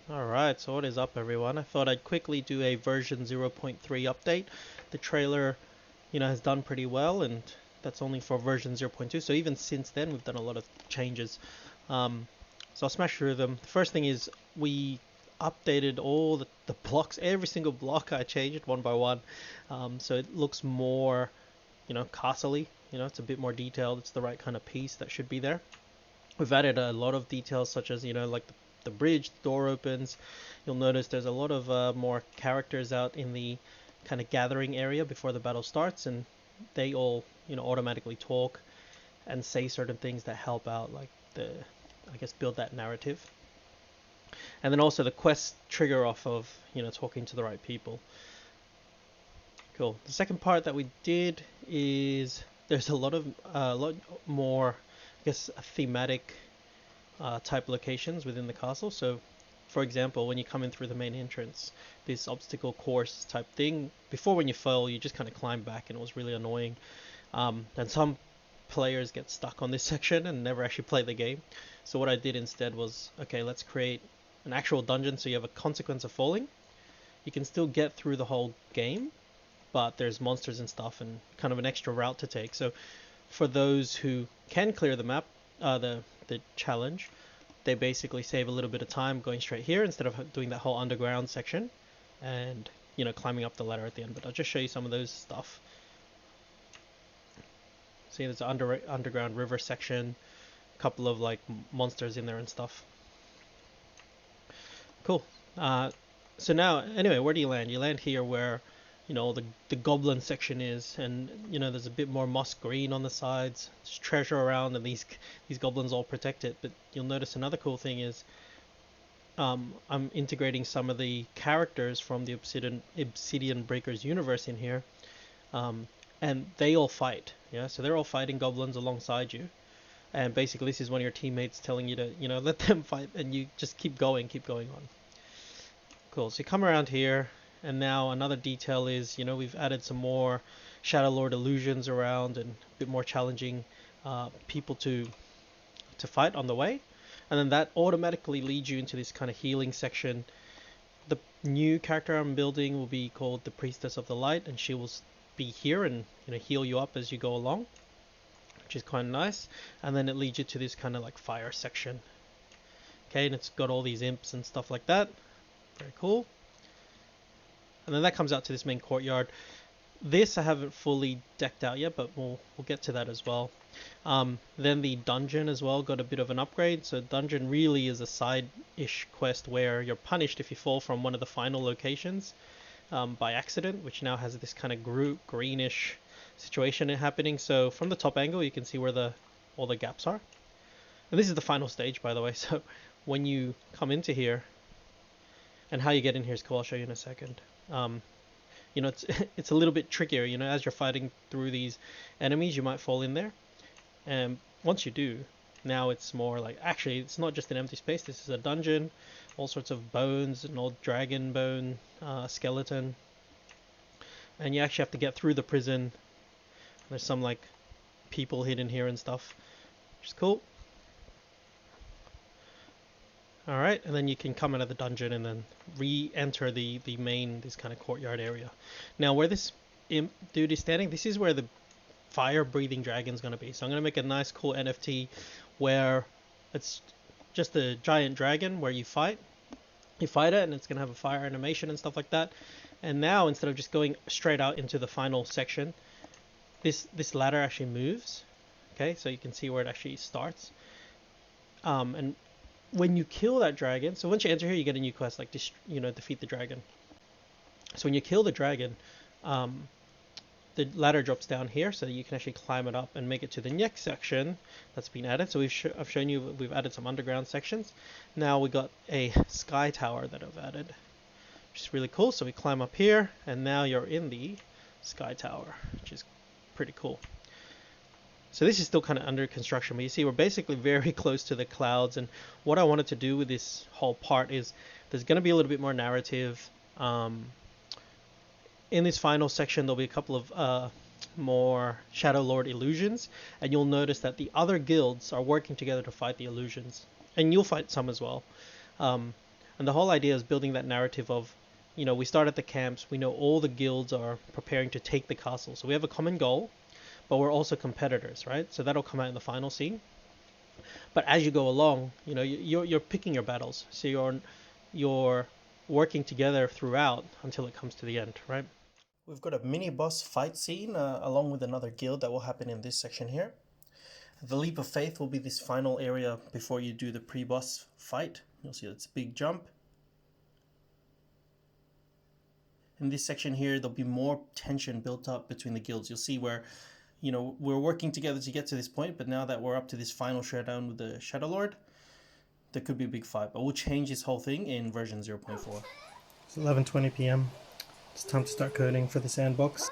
Alright, so what is up everyone? I thought I'd quickly do a version 0.3 update. The trailer, has done pretty well, and that's only for version 0.2, so even since then we've done a lot of changes. So I'll smash through them. The first thing is we updated all the blocks, every single block I changed one by one. So it looks more, castle-y, it's a bit more detailed, it's the right kind of piece that should be there. We've added a lot of details such as, like the bridge, the door opens. You'll notice there's a lot of more characters out in the kind of gathering area before the battle starts, and they all, automatically talk and say certain things that help out, like I guess, build that narrative. And then also the quests trigger off of, talking to the right people. Cool. The second part that we did is there's a lot more, I guess, thematic type locations within the castle. So, for example, when you come in through the main entrance, this obstacle course type thing, before when you fell, you just kind of climb back, and it was really annoying. And some players get stuck on this section and never actually play the game. So what I did instead was, okay, let's create an actual dungeon so you have a consequence of falling. You can still get through the whole game, but there's monsters and stuff and kind of an extra route to take. So for those who can clear the map, the challenge, they basically save a little bit of time going straight here instead of doing that whole underground section and climbing up the ladder at the end. But I'll just show you some of those stuff. See, there's an underground river section, a couple of like monsters in there and stuff. Cool. So now, anyway, where do you land? You land here where the goblin section is, and there's a bit more moss green on the sides. There's treasure around, and these goblins all protect it. But you'll notice another cool thing is I'm integrating some of the characters from the Obsidian Breakers universe in here, and they all fight. Yeah, so they're all fighting goblins alongside you, and basically this is one of your teammates telling you to let them fight, and you just keep going on. Cool. So you come around here. And now another detail is, we've added some more Shadow Lord illusions around and a bit more challenging people to fight on the way. And then that automatically leads you into this kind of healing section. The new character I'm building will be called the Priestess of the Light, and she will be here and heal you up as you go along, which is quite nice. And then it leads you to this kind of like fire section. Okay, and it's got all these imps and stuff like that. Very cool. And then that comes out to this main courtyard. This I haven't fully decked out yet, but we'll get to that as well. Then the dungeon as well got a bit of an upgrade. So dungeon really is a side-ish quest where you're punished if you fall from one of the final locations by accident, which now has this kind of greenish situation happening. So from the top angle, you can see where all the gaps are. And this is the final stage, by the way. So when you come into here, and how you get in here is cool. I'll show you in a second. It's a little bit trickier. As you're fighting through these enemies, you might fall in there, and once you do, now it's more like, actually it's not just an empty space. This is a dungeon, all sorts of bones, an old dragon bone, skeleton, and you actually have to get through the prison. There's some like people hidden here and stuff, which is cool. Alright, and then you can come out of the dungeon and then re-enter the main, this kind of courtyard area. Now where this imp dude is standing, this is where the fire-breathing dragon is going to be. So I'm going to make a nice cool NFT where it's just a giant dragon where you fight it and it's going to have a fire animation and stuff like that. And now instead of just going straight out into the final section, this ladder actually moves. Okay, so you can see where it actually starts. And when you kill that dragon, so once you enter here, you get a new quest, like defeat the dragon. So when you kill the dragon, the ladder drops down here, so that you can actually climb it up and make it to the next section that's been added. So I've shown you we've added some underground sections. Now we got a sky tower that I've added, which is really cool. So we climb up here, and now you're in the sky tower, which is pretty cool. So this is still kind of under construction, but you see we're basically very close to the clouds, and what I wanted to do with this whole part is there's going to be a little bit more narrative. In this final section there'll be a couple of more Shadow Lord illusions, and you'll notice that the other guilds are working together to fight the illusions, and you'll fight some as well. And And the whole idea is building that narrative of, we start at the camps, we know all the guilds are preparing to take the castle. So we have a common goal, but we're also competitors, right? So that'll come out in the final scene. But as you go along, you're picking your battles. So you're working together throughout until it comes to the end, right? We've got a mini boss fight scene along with another guild that will happen in this section here. The leap of faith will be this final area before you do the pre-boss fight. You'll see it's a big jump. In this section here, there'll be more tension built up between the guilds. You'll see where, we're working together to get to this point, but now that we're up to this final showdown with the Shadow Lord, there could be a big fight. But we'll change this whole thing in version 0.4. It's 11:20 p.m. It's time to start coding for the sandbox.